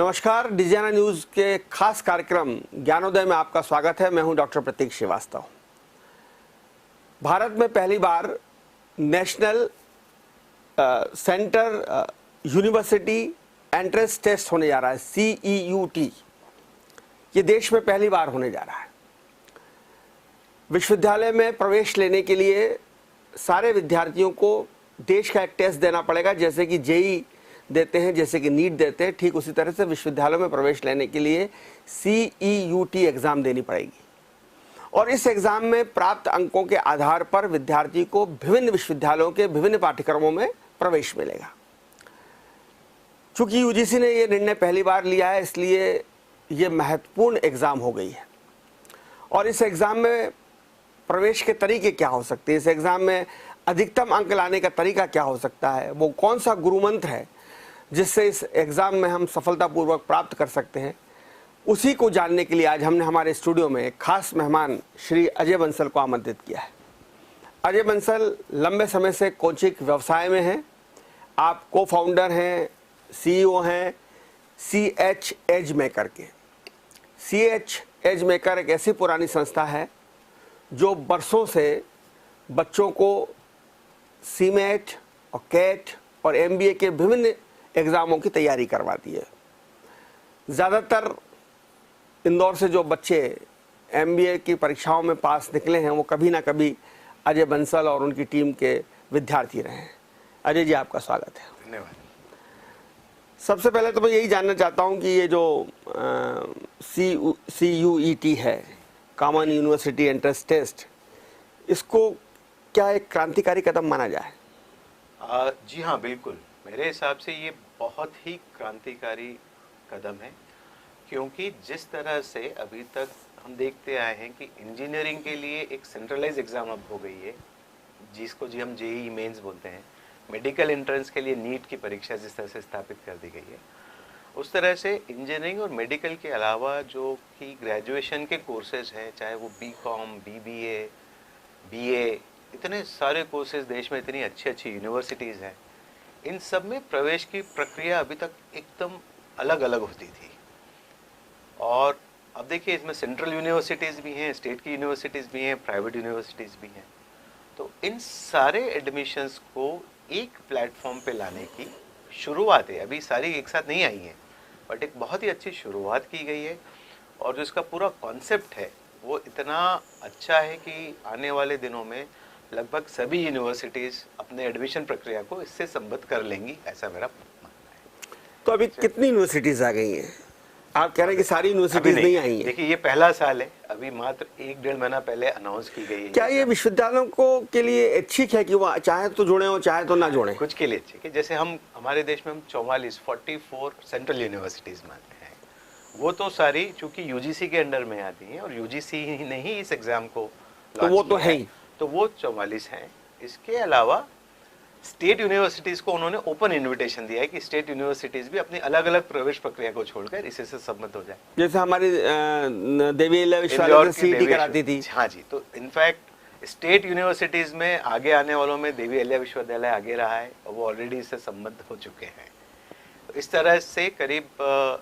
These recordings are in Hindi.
नमस्कार, डिजाना न्यूज के खास कार्यक्रम ज्ञानोदय में आपका स्वागत है। मैं हूं डॉक्टर प्रतीक श्रीवास्तव। भारत में पहली बार national centre university entrance test होने जा रहा है, CEUT। ये देश में पहली बार होने जा रहा है। विश्वविद्यालय में प्रवेश लेने के लिए सारे विद्यार्थियों को देश का एक टेस्ट देना पड़ेगा, जैसे कि जेई देते हैं, जैसे कि नीट देते हैं। ठीक उसी तरह से विश्वविद्यालयों में प्रवेश लेने के लिए CEUT एग्ज़ाम देनी पड़ेगी और इस एग्ज़ाम में प्राप्त अंकों के आधार पर विद्यार्थी को विभिन्न विश्वविद्यालयों के विभिन्न पाठ्यक्रमों में प्रवेश मिलेगा। चूँकि UGC ने ये निर्णय पहली बार लिया है, इसलिए ये महत्वपूर्ण एग्ज़ाम हो गई है। और इस एग्ज़ाम में प्रवेश के तरीके क्या हो सकते हैं, इस एग्ज़ाम में अधिकतम अंक लाने का तरीका क्या हो सकता है, वो कौन सा गुरु मंत्र है जिससे इस एग्ज़ाम में हम सफलतापूर्वक प्राप्त कर सकते हैं, उसी को जानने के लिए आज हमने हमारे स्टूडियो में एक खास मेहमान श्री अजय बंसल को आमंत्रित किया है। अजय बंसल लंबे समय से कोचिंग व्यवसाय में हैं। आप को फाउंडर हैं, CEO हैं CH एज मेकर के। CH एज मेकर एक ऐसी पुरानी संस्था है जो बरसों से बच्चों को CMAT और CAT और MBA के विभिन्न एग्ज़ामों की तैयारी करवाती है। ज़्यादातर इंदौर से जो बच्चे MBA की परीक्षाओं में पास निकले हैं, वो कभी ना कभी अजय बंसल और उनकी टीम के विद्यार्थी रहे हैं। अजय जी, आपका स्वागत है। धन्यवाद। सबसे पहले तो मैं यही जानना चाहता हूं कि ये जो CUET है, कॉमन यूनिवर्सिटी एंट्रेंस टेस्ट, इसको क्या एक क्रांतिकारी कदम माना जाए? जी हाँ, बिल्कुल। मेरे हिसाब से ये बहुत ही क्रांतिकारी कदम है, क्योंकि जिस तरह से अभी तक हम देखते आए हैं कि इंजीनियरिंग के लिए एक सेंट्रलाइज एग्ज़ाम अब हो गई है, जिसको हम JEE मेंस बोलते हैं। मेडिकल एंट्रेंस के लिए नीट की परीक्षा जिस तरह से स्थापित कर दी गई है, उस तरह से इंजीनियरिंग और मेडिकल के अलावा जो कि ग्रेजुएशन के कोर्सेज हैं, चाहे वो BCom, BBA, BA, इतने सारे कोर्सेज देश में, इतनी अच्छी अच्छी यूनिवर्सिटीज़ हैं, इन सब में प्रवेश की प्रक्रिया अभी तक एकदम अलग अलग होती थी। और अब देखिए, इसमें सेंट्रल यूनिवर्सिटीज़ भी हैं, स्टेट की यूनिवर्सिटीज़ भी हैं, प्राइवेट यूनिवर्सिटीज़ भी हैं। तो इन सारे एडमिशन्स को एक प्लेटफॉर्म पे लाने की शुरुआत है, अभी सारी एक साथ नहीं आई हैं, बट एक बहुत ही अच्छी शुरुआत की गई है। और जो इसका पूरा कॉन्सेप्ट है वो इतना अच्छा है कि आने वाले दिनों में लगभग सभी यूनिवर्सिटीज़ अपने एडमिशन प्रक्रिया को इससे संबद्ध कर लेंगी, ऐसा मेरा मानना है। तो अभी कितनी यूनिवर्सिटीज़ आ गई हैं? आप कह रहे हैं कि सारी यूनिवर्सिटीज़ नहीं आई हैं। देखिए, ये पहला साल है, अभी मात्र 1-1.5 महीना पहले अनाउंस की गई है। क्या ये विश्वविद्यालयों को के लिए ऐच्छिक है कि वो चाहे तो जुड़े हो, चाहे तो ना जुड़े? कुछ के लिए ऐच्छिक है। जैसे हमारे देश में हम 44 सेंट्रल यूनिवर्सिटीज़ मानते हैं, वो तो सारी चूंकि UGC के अंडर में आती हैं और UGC ने ही इस एग्ज़ाम को तो वो तो है ही, तो वो 44 हैं। इसके अलावा स्टेट यूनिवर्सिटीज़ को उन्होंने ओपन इनविटेशन दिया है कि स्टेट यूनिवर्सिटीज़ भी अपनी अलग अलग प्रवेश प्रक्रिया को छोड़कर इसी से सम्मत हो जाए। जैसे हमारी देवी अहिल्या विश्वविद्यालय CET कराती थी। हाँ जी, तो इनफैक्ट स्टेट यूनिवर्सिटीज़ में आगे आने वालों में देवी अहिल्या विश्वविद्यालय आगे रहा है और वो ऑलरेडी इससे सम्मत हो चुके हैं। तो इस तरह से करीब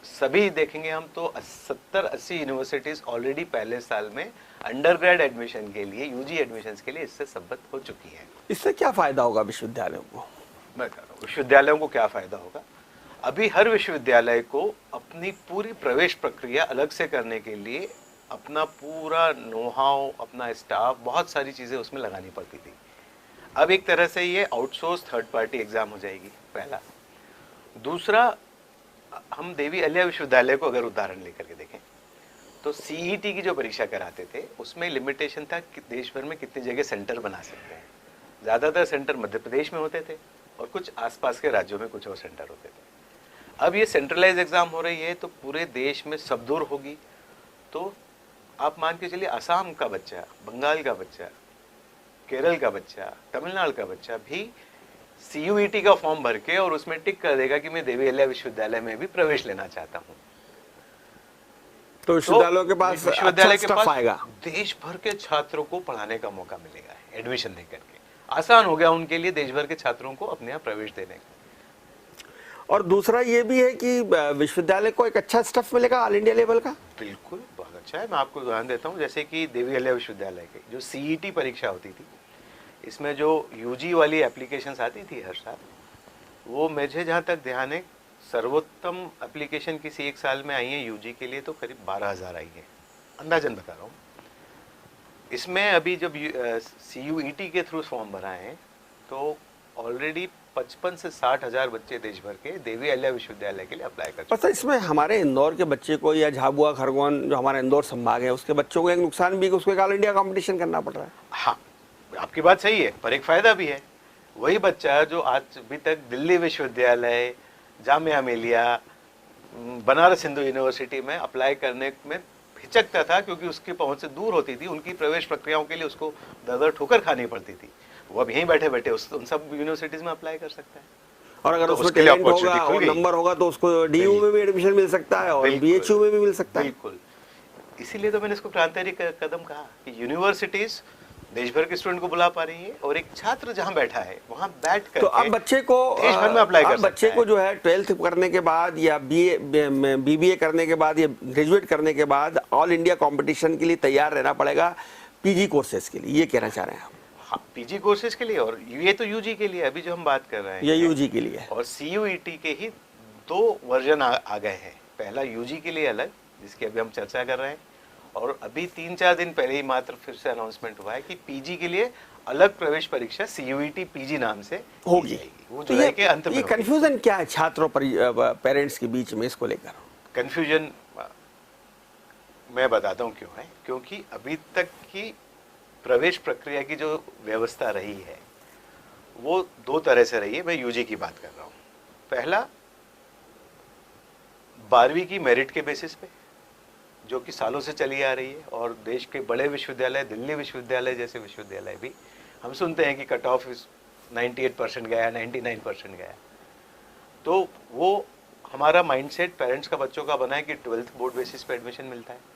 सभी देखेंगे हम तो 70-80 यूनिवर्सिटीज़ ऑलरेडी पहले साल में अंडरग्रेड एडमिशन के लिए, UG एडमिशन्स के लिए इससे सम्मत हो चुकी हैं। इससे क्या फ़ायदा होगा विश्वविद्यालयों को? मैं कह रहा हूँ विश्वविद्यालयों को क्या फ़ायदा होगा। अभी हर विश्वविद्यालय को अपनी पूरी प्रवेश प्रक्रिया अलग से करने के लिए अपना पूरा नो हाउ, अपना स्टाफ, बहुत सारी चीज़ें उसमें लगानी पड़ती थी। अब एक तरह से ये आउटसोर्स थर्ड पार्टी एग्ज़ाम हो जाएगी, पहला। दूसरा, हम देवी अहिल्या विश्वविद्यालय को अगर उदाहरण लेकर के देखें तो CET की जो परीक्षा कराते थे उसमें लिमिटेशन था कि देश भर में कितनी जगह सेंटर बना सकते हैं। ज़्यादातर सेंटर मध्य प्रदेश में होते थे और कुछ आसपास के राज्यों में कुछ और सेंटर होते थे। अब ये सेंट्रलाइज एग्ज़ाम हो रही है तो पूरे देश में सब दूर होगी। तो आप मान के चलिए, आसाम का बच्चा, बंगाल का बच्चा, केरल का बच्चा, तमिलनाडु का बच्चा भी CUET का फॉर्म भर के और उसमें टिक कर देगा कि मैं देवी अहिल्या विश्वविद्यालय में भी प्रवेश लेना चाहता हूँ। तो विश्वविद्यालयों के पास विश्वविद्यालय के पास आएगा, देश भर के छात्रों को पढ़ाने का मौका मिलेगा एडमिशन लेकर के। आसान हो गया उनके लिए देश भर के छात्रों को अपने यहाँ प्रवेश देने का। और दूसरा ये भी है कि विश्वविद्यालय को एक अच्छा स्टफ मिलेगा ऑल इंडिया लेवल का। बिल्कुल, बहुत अच्छा है। मैं आपको उदाहरण देता हूँ, जैसे कि देवी अहिल्या विश्वविद्यालय की जो सीईटी परीक्षा होती थी, इसमें जो यूजी वाली एप्लीकेशंस आती थी हर साल, वो मुझे जहाँ तक ध्यान है सर्वोत्तम एप्लीकेशन किसी एक साल में आई है यूजी के लिए तो करीब 12,000 आई है, अंदाजन बता रहा हूँ। इसमें अभी जब CUET के थ्रू फॉर्म भरा है तो ऑलरेडी 55 से 60,000 बच्चे देश भर के देवी अहिल्या विश्वविद्यालय के लिए अप्लाई कर चुके पता इसमें हमारे इंदौर के बच्चे को या झाबुआ खरगोन जो हमारा इंदौर संभाग है उसके बच्चों को एक नुकसान भी है कि उसको एक ऑल इंडिया कंपटीशन करना पड़ रहा है। हाँ, आपकी बात सही है, पर एक फायदा भी है। वही बच्चा जो आज अभी तक दिल्ली विश्वविद्यालय, जामिया मिलिया, बनारस हिंदू यूनिवर्सिटी में अप्लाई करने में हिचकता था क्योंकि उसकी पहुंच से दूर होती थी, उनकी प्रवेश प्रक्रियाओं के लिए उसको दर ठोकर खानी पड़ती थी, वो अब यहीं बैठे बैठे उन सब यूनिवर्सिटीज में अप्लाई कर सकता है। और अगर तो उसमें उसके लिए टैलेंट होगा opportunity खुल और गई। नंबर होगा तो उसको DU में भी एडमिशन मिल सकता है और बिल्कुल। BHU में भी मिल सकता है। बिल्कुल, इसीलिए तो मैंने इसको क्रांतिकारी कदम कहा कि यूनिवर्सिटीज देश भर के स्टूडेंट को बुला पा रही है और एक छात्र जहां बैठा है वहां बैठ कर तो अब बच्चे को देश भर में अप्लाई कर अब बच्चे सकता को है। जो है 12th करने के बाद या BBA करने के बाद या ग्रेजुएट करने के बाद ऑल इंडिया कंपटीशन के लिए तैयार रहना पड़ेगा PG कोर्सेज के लिए, ये कहना चाह रहे हैं हम। हाँ, PG कोर्सेज के लिए, और ये तो UG के लिए अभी जो हम बात कर रहे हैं, ये UG के लिए। और CUET के ही 2 वर्जन आ गए हैं। पहला UG के लिए अलग, जिसकी अभी हम चर्चा कर रहे हैं, और अभी 3-4 दिन पहले ही मात्र फिर से अनाउंसमेंट हुआ है कि PG के लिए अलग प्रवेश परीक्षा CUET PG नाम से होगी। वो तो जुलाई के अंत में ये होगी। कंफ्यूजन क्या है छात्रों पेरेंट्स के बीच में इसको लेकर? कंफ्यूजन मैं बताता हूँ क्यों है, क्योंकि अभी तक की प्रवेश प्रक्रिया की जो व्यवस्था रही है वो 2 तरह से रही है। मैं UG की बात कर रहा हूँ। पहला, 12वीं की मेरिट के बेसिस पे, जो कि सालों से चली आ रही है, और देश के बड़े विश्वविद्यालय, दिल्ली विश्वविद्यालय जैसे विश्वविद्यालय भी, हम सुनते हैं कि कट ऑफ 98% गया, 99% गया। तो वो हमारा माइंडसेट पेरेंट्स का, बच्चों का बना है कि 12th बोर्ड बेसिस पे एडमिशन मिलता है,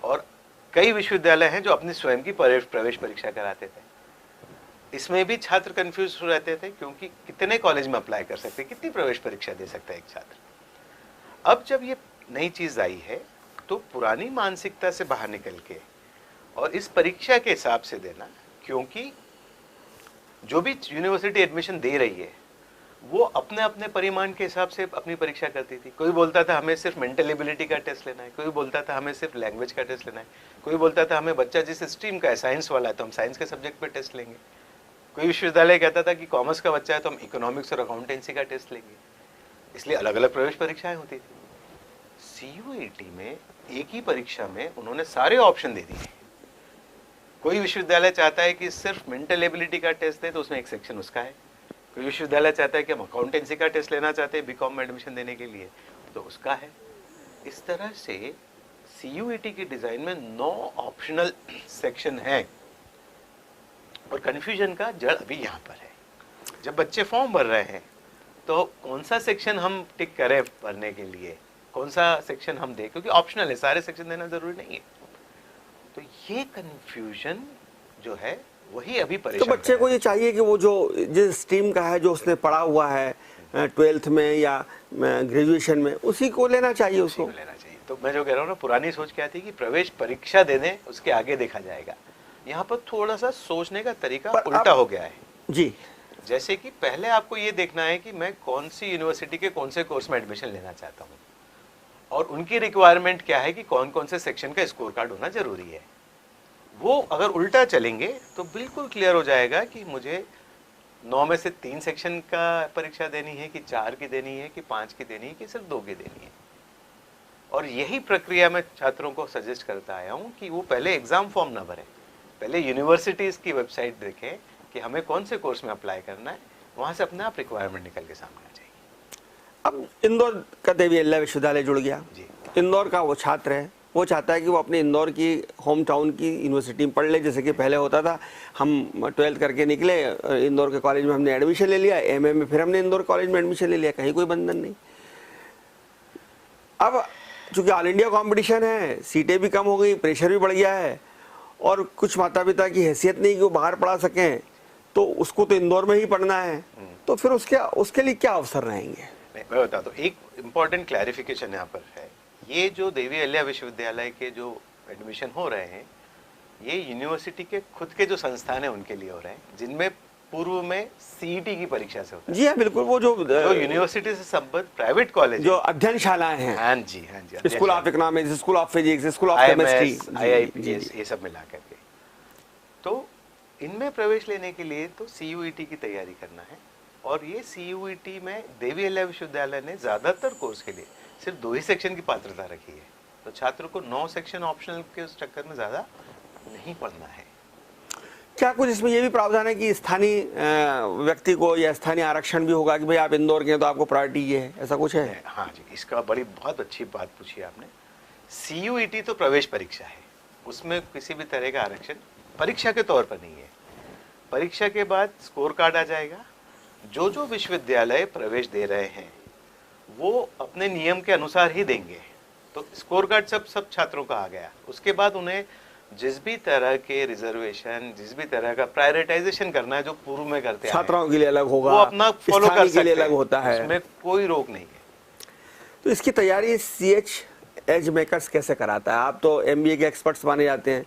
और कई विश्वविद्यालय हैं जो अपनी स्वयं की प्रवेश परीक्षा कराते थे। इसमें भी छात्र कंफ्यूज हो रहते थे क्योंकि कितने कॉलेज में अप्लाई कर सकते हैं, कितनी प्रवेश परीक्षा दे सकता है एक छात्र। अब जब ये नई चीज आई है तो पुरानी मानसिकता से बाहर निकल के और इस परीक्षा के हिसाब से देना, क्योंकि जो भी यूनिवर्सिटी एडमिशन दे रही है वो अपने अपने परिमाण के हिसाब से अपनी परीक्षा करती थी। कोई बोलता था हमें सिर्फ मेंटल एबिलिटी का टेस्ट लेना है, कोई बोलता था हमें सिर्फ लैंग्वेज का टेस्ट लेना है, कोई बोलता था हमें बच्चा जिस स्ट्रीम का है, साइंस वाला है तो हम साइंस के सब्जेक्ट पे टेस्ट लेंगे, कोई विश्वविद्यालय कहता था कि कॉमर्स का बच्चा है तो हम इकोनॉमिक्स और अकाउंटेंसी का टेस्ट लेंगे। इसलिए अलग अलग प्रवेश परीक्षाएं होती थी। CUET में एक ही परीक्षा में उन्होंने सारे ऑप्शन दे दिए। कोई विश्वविद्यालय चाहता है कि सिर्फ मेंटल एबिलिटी का टेस्ट दे तो उसमें एक सेक्शन उसका है, कोई विश्वविद्यालय चाहता है कि हम अकाउंटेंसी का टेस्ट लेना चाहते हैं BCom में एडमिशन देने के लिए तो उसका है। इस तरह से CUET की डिजाइन में 9 ऑप्शनल सेक्शन हैं, और कंफ्यूजन का जड़ अभी यहाँ पर है। जब बच्चे फॉर्म भर रहे हैं तो कौन सा सेक्शन हम टिक करें भरने के लिए, कौन सा सेक्शन हम दें, क्योंकि ऑप्शनल है, सारे सेक्शन देना जरूरी नहीं है। तो ये कंफ्यूजन जो है वही अभी तो परेशान बच्चे को ये चाहिए कि वो जो जिस स्ट्रीम का है, जो उसने पढ़ा हुआ है 12th में या ग्रेजुएशन में, उसी को लेना चाहिए उसको। लेना चाहिए। तो मैं जो कह रहा हूँ ना, पुरानी सोच क्या थी कि प्रवेश परीक्षा दे दें, उसके आगे देखा जाएगा। यहाँ पर थोड़ा सा सोचने का तरीका उल्टा हो गया है जी। जैसे कि पहले आपको ये देखना है कि मैं कौन सी यूनिवर्सिटी के कौन से कोर्स में एडमिशन लेना चाहता हूँ, और उनकी रिक्वायरमेंट क्या है कि कौन कौन से सेक्शन का स्कोर कार्ड होना जरूरी है। वो अगर उल्टा चलेंगे तो बिल्कुल क्लियर हो जाएगा कि मुझे 9 में से 3 सेक्शन का परीक्षा देनी है कि 4 की देनी है कि 5 की देनी है कि सिर्फ 2 की देनी है। और यही प्रक्रिया मैं छात्रों को सजेस्ट करता आया हूँ कि वो पहले एग्जाम फॉर्म ना भरें, पहले यूनिवर्सिटीज़ की वेबसाइट देखें कि हमें कौन से कोर्स में अप्लाई करना है, वहाँ से अपने आप रिक्वायरमेंट निकल के सामने आ जाएगी। अब इंदौर का देवी अहिल्या विश्वविद्यालय जुड़ गया जी। इंदौर का वो छात्र है, वो चाहता है कि वो अपने इंदौर की होम टाउन की यूनिवर्सिटी में पढ़ ले। जैसे कि पहले होता था, हम 12th करके निकले, इंदौर के कॉलेज में हमने एडमिशन ले लिया, MA में फिर हमने इंदौर कॉलेज में एडमिशन ले लिया, कहीं कोई बंधन नहीं। अब चूंकि ऑल इंडिया कंपटीशन है, सीटें भी कम हो गई, प्रेशर भी बढ़ गया है, और कुछ माता पिता की हैसियत नहीं कि वो बाहर पढ़ा सकें, तो उसको तो इंदौर में ही पढ़ना है, तो फिर उसके लिए क्या अवसर रहेंगे? मैं बताता हूँ, एक इम्पॉर्टेंट क्लैरिफिकेशन यहाँ पर है। ये जो देवी अहिल्या विश्वविद्यालय के जो एडमिशन हो रहे हैं, ये यूनिवर्सिटी के खुद के जो संस्थान हैं उनके लिए हो रहे हैं, जिनमें पूर्व में सीईटी की परीक्षा से होता है। जी हाँ, बिल्कुल। वो जो यूनिवर्सिटी से संबद्ध प्राइवेट कॉलेज जो अध्ययनशालाएं हैं, हाँ जी, हाँ जी, school of economics, school of physics, school of chemistry, IIPS, ये सब मिला करके, तो इनमें प्रवेश लेने के लिए तो CUET की तैयारी करना है। और ये CUET में देवी अहिल्या विश्वविद्यालय ने ज़्यादातर कोर्स के लिए सिर्फ 2 ही सेक्शन की पात्रता रखी है, तो छात्र को 9 सेक्शन ऑप्शनल के उस चक्कर में ज़्यादा नहीं पढ़ना है। क्या कुछ इसमें ये भी प्रावधान है कि स्थानीय व्यक्ति को या स्थानीय आरक्षण भी होगा कि भाई आप इंदौर के हैं तो आपको प्रायोरिटी ये है, ऐसा कुछ है? हाँ जी, इसका बहुत अच्छी बात पूछी आपने। CUET तो प्रवेश परीक्षा है, उसमें किसी भी तरह का आरक्षण परीक्षा के तौर पर नहीं है। परीक्षा के बाद स्कोर कार्ड आ जाएगा। जो जो विश्वविद्यालय प्रवेश दे रहे हैं वो अपने नियम के अनुसार ही देंगे, तो स्कोर कार्ड सब छात्रों का आ गया। उसके बाद उन्हें जिस भी तरह के रिजर्वेशन, जिस भी तरह का प्रायोरिटाइजेशन करना है जो पूर्व में करते हैं, छात्राओं के लिए अलग होगा, वो अपना फॉलो कर सकते हैं, अलग होता है, उसमें कोई रोक नहीं है। तो इसकी तैयारी CH एज मेकर्स कैसे कराता है? आप तो MBA के एक्सपर्ट्स माने जाते हैं,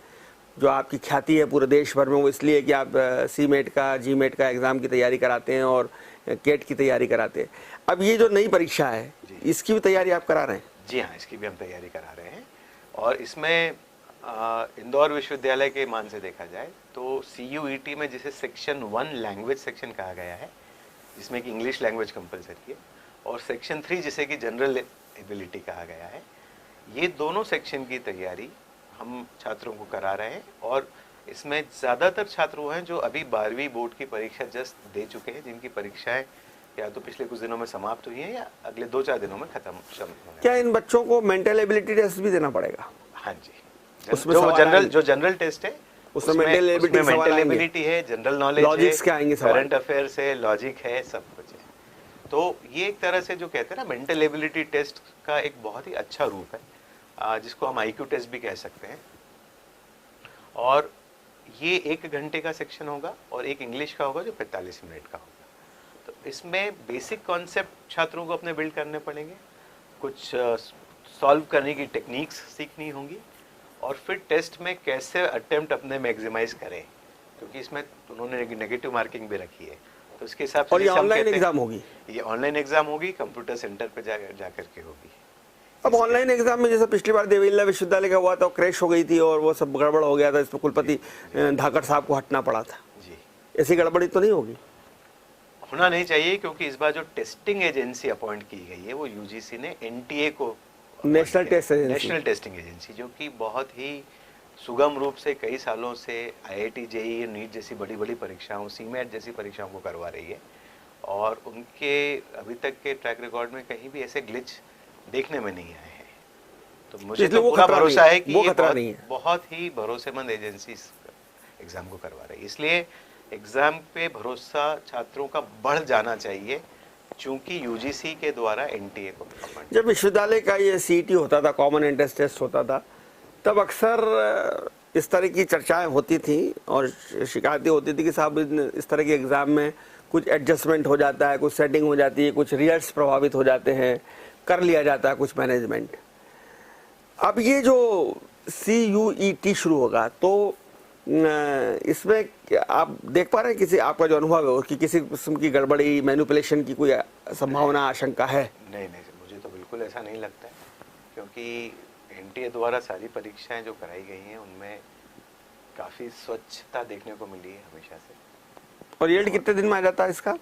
जो आपकी ख्याति है पूरे देश भर में वो इसलिए कि आप CMAT का, GMAT का एग्ज़ाम की तैयारी कराते हैं और CAT की तैयारी कराते हैं। अब ये जो नई परीक्षा है, इसकी भी तैयारी आप करा रहे हैं? जी हाँ, इसकी भी हम तैयारी करा रहे हैं। और इसमें इंदौर विश्वविद्यालय के मान से देखा जाए तो CUET में जिसे सेक्शन 1 लैंग्वेज सेक्शन कहा गया है, जिसमें कि इंग्लिश लैंग्वेज कंपलसरी है, और सेक्शन 3 जिसे कि जनरल एबिलिटी कहा गया है, ये दोनों सेक्शन की तैयारी हम छात्रों को करा रहे हैं। और इसमें ज़्यादातर छात्र वो हैं जो अभी 12वीं बोर्ड की परीक्षा जस्ट दे चुके हैं, जिनकी परीक्षाएं या तो पिछले कुछ दिनों में समाप्त हुई हैं या अगले 2-4 दिनों में खत्म होने। क्या इन बच्चों को मेंटल एबिलिटी टेस्ट भी देना पड़ेगा? हाँ जी, उसमें जो जनरल टेस्ट है उसमें मेंटल एबिलिटी है, जनरल नॉलेज है, लॉजिक्स क्या आएंगे, करंट अफेयर्स है, लॉजिक है, सब कुछ है। तो ये एक तरह से जो कहते हैं ना, मेंटल एबिलिटी टेस्ट का एक बहुत ही अच्छा रूप है, जिसको हम IQ टेस्ट भी कह सकते हैं। और ये 1 घंटे का सेक्शन होगा और एक इंग्लिश का होगा जो 45 मिनट का होगा। तो इसमें बेसिक कॉन्सेप्ट छात्रों को अपने बिल्ड करने पड़ेंगे, कुछ सॉल्व करने की टेक्निक्स सीखनी होंगी, और फिर टेस्ट में कैसे अटेम्प्ट अपने मैक्सिमाइज करें, क्योंकि इसमें उन्होंने नेगेटिव मार्किंग भी रखी है। तो उसके हिसाब से, और ये ऑनलाइन एग्जाम होगी? ये ऑनलाइन एग्जाम होगी, कंप्यूटर सेंटर पे जाकर के होगी। अब ऑनलाइन एग्जाम में जैसे पिछली बार देवी अहिल्या विश्वविद्यालय का हुआ था, क्रैश हो गई थी और वो सब गड़बड़ हो गया था, इसमें कुलपति धाकड़ साहब को हटना पड़ा था जी। ऐसी गड़बड़ी तो नहीं होगी? होना नहीं चाहिए, क्योंकि इस बार जो टेस्टिंग एजेंसी अपॉइंट की गई है वो UGC ने NTA को, नेशनल टेस्टिंग एजेंसी, जो कि बहुत ही सुगम रूप से कई सालों से IIT JEE नीट जैसी बड़ी बड़ी परीक्षाओं, CMAT जैसी परीक्षाओं को करवा रही है। और उनके अभी तक के ट्रैक रिकॉर्ड में कहीं भी ऐसे ग्लिच देखने में नहीं आए हैं। तो मुझे तो पूरा भरोसा है कि ये बहुत ही भरोसेमंद एजेंसी एग्जाम को करवा रही है। इसलिए एग्जाम पे भरोसा छात्रों का बढ़ जाना चाहिए, चूंकि UGC के द्वारा NTA को। जब विश्वविद्यालय का ये CET होता था, कॉमन एंट्रेंस टेस्ट होता था, तब अक्सर इस तरह की चर्चाएं होती थी और शिकायतें होती थी कि साहब इस तरह के एग्ज़ाम में कुछ एडजस्टमेंट हो जाता है, कुछ सेटिंग हो जाती है, कुछ रिजल्ट्स प्रभावित हो जाते हैं, कर लिया जाता है कुछ मैनेजमेंट। अब ये जो CUET शुरू होगा तो इसमें आप देख पा रहे हैं, किसी आपका जो अनुभव है कि किसी किस्म की गड़बड़ी, मैनिपुलेशन की कोई संभावना, आशंका है? नहीं, मुझे तो बिल्कुल ऐसा नहीं लगता है, क्योंकि NTA द्वारा सारी परीक्षाएं जो कराई गई हैं उनमें काफ़ी स्वच्छता देखने को मिली है हमेशा से। और रिजल्ट कितने दिन में आ जाता है इसका?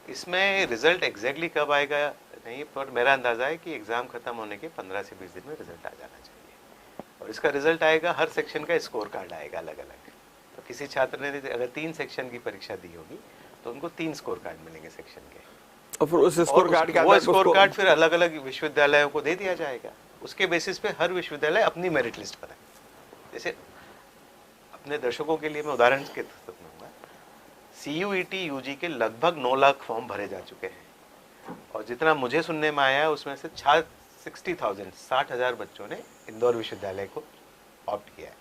इसमें रिजल्ट एग्जैक्टली कब आएगा नहीं, पर मेरा अंदाज़ा है कि एग्ज़ाम खत्म होने के 15 से 20 दिन में रिजल्ट आ जाना चाहिए। और इसका रिजल्ट आएगा, हर सेक्शन का स्कोर कार्ड आएगा अलग अलग। तो किसी छात्र ने अगर 3 सेक्शन की परीक्षा दी होगी तो उनको 3 स्कोर कार्ड मिलेंगे सेक्शन के, और फिर उस स्कोर कार्ड के वो स्कोर कार्ड फिर अलग अलग विश्वविद्यालयों को दे दिया जाएगा। उसके बेसिस पे हर विश्वविद्यालय अपनी मेरिट लिस्ट बनाए। जैसे अपने दर्शकों के लिए मैं उदाहरण के तौर पर दूंगा, CUET UG के लगभग 9 लाख फॉर्म भरे जा चुके हैं, और जितना मुझे सुनने में आया उसमें से 60,000 बच्चों ने इंदौर विश्वविद्यालय को ऑप्ट किया है।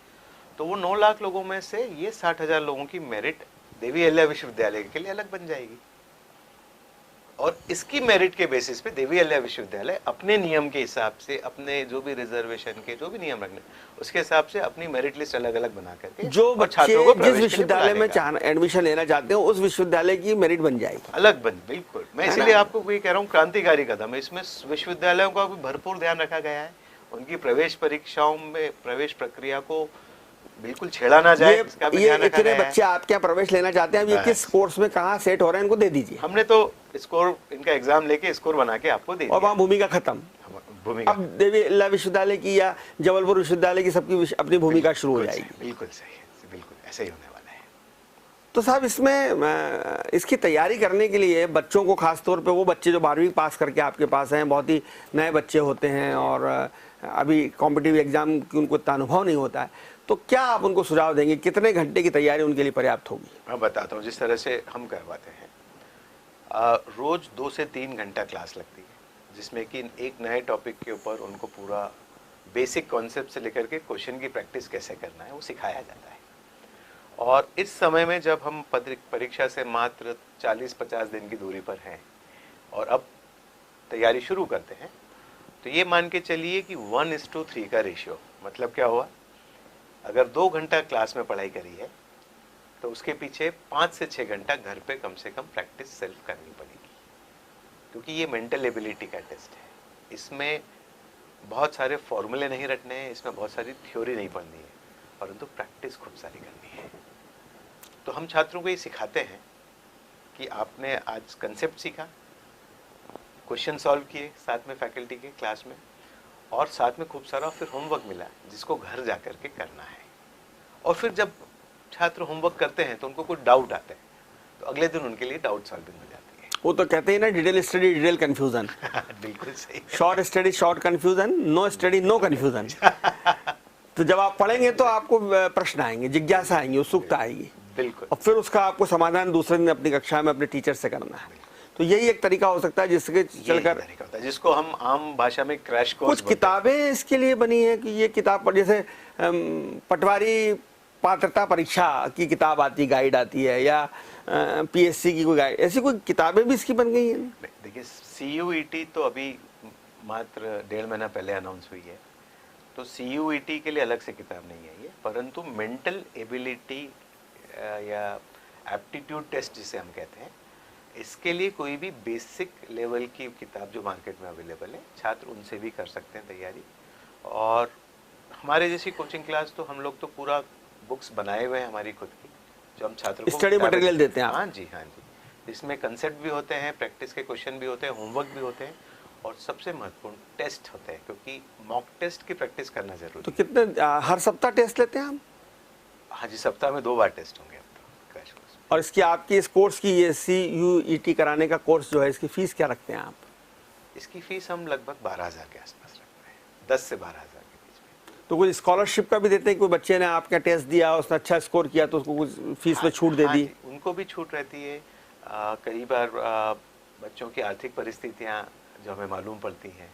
तो वो 9 लाख लोगों में से ये 60,000 लोगों की मेरिट देवी अहिल्या विश्वविद्यालय के लिए अलग बन जाएगी। और इसकी मेरिट के बेसिस पे देवी अहिल्या विश्वविद्यालय अपने नियम के हिसाब से, अपने जो भी रिजर्वेशन के जो भी नियम रखने, उसके हिसाब से अपनी मेरिट लिस्ट अलग अलग बना करके जो बच्चे जिस विश्वविद्यालय में एडमिशन लेना चाहते हो उस विश्वविद्यालय की मेरिट बन जाएगी, अलग बन, बिल्कुल। मैं इसीलिए आपको ये कह रहा हूँ क्रांतिकारी कदम है। इसमें विश्वविद्यालयों का भी भरपूर ध्यान रखा गया है, उनकी प्रवेश परीक्षाओं में प्रवेश प्रक्रिया को बिल्कुल छेड़ा ना जाए, इसका भी ध्यान रखा गया है। बच्चे आप क्या प्रवेश लेना चाहते हैं, अब ये किस कोर्स में कहाँ सेट हो रहे हैं, इनको दे दीजिए। हमने तो स्कोर, इनका एग्जाम लेके स्कोर बना के आपको दे दिया, और वहाँ भूमिका खत्म। अब देवी अहिल्या विश्वविद्यालय की या जबलपुर विश्वविद्यालय की सबकी अपनी भूमिका शुरू हो जाएगी। बिल्कुल सही है, बिल्कुल ऐसे ही होने वाला है। तो साहब इसमें इसकी तैयारी करने के लिए बच्चों को, खासतौर पे वो बच्चे जो 12वीं पास करके आपके पास हैं, बहुत ही नए बच्चे होते हैं और अभी कॉम्पिटिटिव एग्जाम की उनको इतना अनुभव नहीं होता है, तो क्या आप उनको सुझाव देंगे, कितने घंटे की तैयारी उनके लिए पर्याप्त होगी? मैं बताता हूँ, जिस तरह से हम करवाते हैं, रोज 2 से 3 घंटा क्लास लगती है, जिसमें कि एक नए टॉपिक के ऊपर उनको पूरा बेसिक कॉन्सेप्ट से लेकर के क्वेश्चन की प्रैक्टिस कैसे करना है वो सिखाया जाता है। और इस समय में जब हम परीक्षा से मात्र 40-50 दिन की दूरी पर हैं और अब तैयारी शुरू करते हैं, तो ये मान के चलिए कि 1:3 का रेशियो, मतलब क्या हुआ, अगर 2 घंटा क्लास में पढ़ाई करी है तो उसके पीछे 5 से 6 घंटा घर पे कम से कम प्रैक्टिस सेल्फ करनी पड़ेगी, क्योंकि ये मेंटल एबिलिटी का टेस्ट है। इसमें बहुत सारे फॉर्मूले नहीं रटने हैं, इसमें बहुत सारी थ्योरी नहीं पढ़नी है, परंतु प्रैक्टिस खूब सारी करनी है। तो हम छात्रों को ये सिखाते हैं कि आपने आज कंसेप्ट सीखा, क्वेश्चन सॉल्व किए साथ में फैकल्टी के क्लास में, और साथ में खूब सारा फिर होमवर्क मिला जिसको घर जा कर के करना है। और फिर जब छात्र होमवर्क करते हैं तो उनको कुछ डाउट आते हैं, तो अगले दिन उनके लिए डाउट सॉल्विंग हो जाती है। वो तो कहते हैं ना, डिटेल स्टडी डिटेल कंफ्यूजन। बिल्कुल सही। Short study short confusion, no study no confusion. तो जब आप पढ़ेंगे तो आपको प्रश्न आएंगे, जिज्ञासा आएंगी, उत्सुकता आएगी, बिल्कुल, और फिर उसका आपको समाधान दूसरे दिन अपनी कक्षा में अपने टीचर से करना है। तो यही एक तरीका हो सकता है जिसके चलकर, जिसको हम आम भाषा में क्रैश कोर्स। कुछ किताबें इसके लिए बनी है कि ये किताब पर, जैसे पटवारी पात्रता परीक्षा की किताब आती, गाइड आती है, या पीएससी की कोई गाइड, ऐसी कोई किताबें भी इसकी बन गई हैं? देखिए, CUET तो अभी मात्र 1.5 महीना पहले अनाउंस हुई है, तो CUET के लिए अलग से किताब नहीं है ये, परंतु मेंटल एबिलिटी या एप्टीट्यूड टेस्ट जिसे हम कहते हैं, इसके लिए कोई भी बेसिक लेवल की किताब जो मार्केट में अवेलेबल है, छात्र उनसे भी कर सकते हैं तैयारी। और हमारे जैसी कोचिंग क्लास तो हम लोग तो पूरा बुक्स बनाए हुए हैं हमारी खुद की, जो हम छात्रों को स्टडी मटेरियल देते हैं। हाँ जी, हाँ जी। इसमें कंसेप्ट भी होते हैं, प्रैक्टिस के क्वेश्चन भी होते हैं, होमवर्क भी होते हैं, और सबसे महत्वपूर्ण टेस्ट होते हैं, क्योंकि मॉक टेस्ट की प्रैक्टिस करना जरूरी है। तो कितने हर सप्ताह टेस्ट लेते हैं हम? हाँ जी, सप्ताह में 2 बार टेस्ट होंगे अब तो क्रैश कोर्स। और इसकी आपकी इस कोर्स की, ये CUET कराने का कोर्स जो है, इसकी फीस क्या रखते हैं आप? इसकी फीस हम लगभग 12,000 के आसपास रखते हैं, 10 से 12,000 के बीच में। तो कोई स्कॉलरशिप का भी देते हैं? कोई बच्चे ने आपका टेस्ट दिया, उसने अच्छा स्कोर किया तो उसको कुछ फीस में छूट दे दी? उनको भी छूट रहती है। कई बार बच्चों की आर्थिक परिस्थितियाँ जो हमें मालूम पड़ती हैं,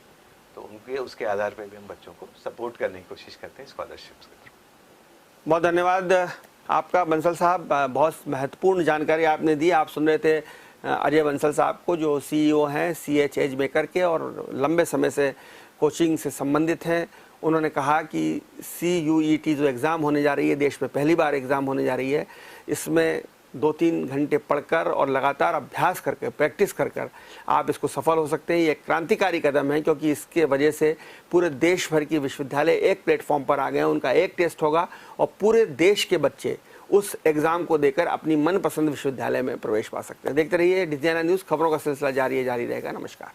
तो उनके उसके आधार पर भी हम बच्चों को सपोर्ट करने की कोशिश करते हैं स्कॉलरशिप्स के थ्रू। बहुत धन्यवाद आपका बंसल साहब, बहुत महत्वपूर्ण जानकारी आपने दी। आप सुन रहे थे अजय बंसल साहब को, जो CEO हैं CH एज मेकर के और लंबे समय से कोचिंग से संबंधित हैं। उन्होंने कहा कि CUET जो एग्ज़ाम होने जा रही है, देश में पहली बार एग्ज़ाम होने जा रही है, इसमें 2-3 घंटे पढ़कर और लगातार अभ्यास करके, प्रैक्टिस कर आप इसको सफल हो सकते हैं। ये एक क्रांतिकारी कदम है, क्योंकि इसके वजह से पूरे देश भर की विश्वविद्यालय एक प्लेटफॉर्म पर आ गए हैं। उनका एक टेस्ट होगा और पूरे देश के बच्चे उस एग्ज़ाम को देकर अपनी मनपसंद विश्वविद्यालय में प्रवेश पा सकते हैं। देखते रहिए DZN न्यूज़, खबरों का सिलसिला जारी रहेगा। नमस्कार।